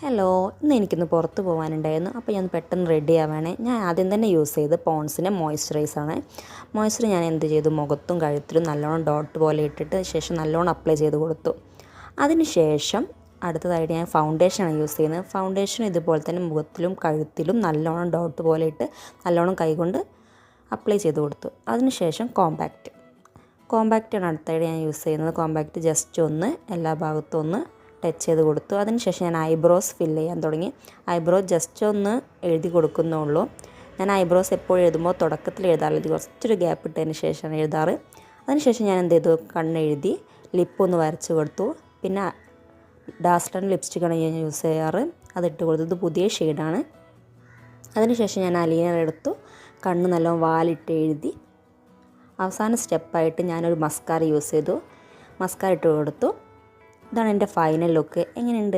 Hello, ഇന്ന് എനിക്കൊന്ന് പുറത്ത് പോകാനുണ്ടായിരുന്നു. അപ്പോൾ ഞാൻ പെട്ടെന്ന് റെഡി ആവാണേ. ഞാൻ ആദ്യം തന്നെ യൂസ് ചെയ്ത് പോൺസിൻ്റെ മോയ്സ്ചറൈസറാണ്. മോയ്സ്ചർ ഞാൻ എന്ത് ചെയ്തു, മുഖത്തും കഴുത്തിലും നല്ലോണം ഡോട്ട് പോലെ ഇട്ടിട്ട് ശേഷം നല്ലോണം അപ്ലൈ ചെയ്ത് കൊടുത്തു. അതിന് ശേഷം അടുത്തതായിട്ട് ഞാൻ ഫൗണ്ടേഷനാണ് യൂസ് ചെയ്യുന്നത്. ഫൗണ്ടേഷൻ ഇതുപോലെ തന്നെ മുഖത്തിലും കഴുത്തിലും നല്ലോണം ഡോട്ട് പോലെ ഇട്ട് നല്ലോണം കൈകൊണ്ട് അപ്ലൈ ചെയ്ത് കൊടുത്തു. അതിന് ശേഷം കോമ്പാക്റ്റാണ് അടുത്തായിട്ട് ഞാൻ യൂസ് ചെയ്യുന്നത്. കോമ്പാക്റ്റ് ജസ്റ്റ് ഒന്ന് എല്ലാ ഭാഗത്തും ഒന്ന് ടച്ച് ചെയ്ത് കൊടുത്തു. അതിനുശേഷം ഞാൻ ഐബ്രോസ് ഫില്ല് ചെയ്യാൻ തുടങ്ങി. ഐബ്രോ ജസ്റ്റ് ഒന്ന് എഴുതി കൊടുക്കുന്നുള്ളൂ. ഞാൻ ഐബ്രോസ് എപ്പോഴും എഴുതുമ്പോൾ തുടക്കത്തിൽ എഴുതാറില്ല, കുറച്ചൊരു ഗ്യാപ്പ് ഇട്ടതിന് ശേഷമാണ് എഴുതാറ്. അതിനുശേഷം ഞാൻ എന്ത് ചെയ്തു, കണ്ണെഴുതി ലിപ്പൊന്ന് വരച്ച് കൊടുത്തു. പിന്നെ ഡാസ്ലർ ലിപ്സ്റ്റിക്കാണ് ഞാൻ യൂസ് ചെയ്യാറ്, അതിട്ട് കൊടുത്തു. ഇത് പുതിയ ഷെയ്ഡാണ്. അതിനുശേഷം ഞാൻ അലീനർ എടുത്തു, കണ്ണ് നല്ലോണം വാലിട്ട് എഴുതി. അവസാന സ്റ്റെപ്പായിട്ട് ഞാനൊരു മസ്കാര യൂസ് ചെയ്തു, മസ്കാര ഇട്ട് കൊടുത്തു. ഇതാണ് എൻ്റെ ഫൈനൽ ലുക്ക്. എങ്ങനെയുണ്ട്?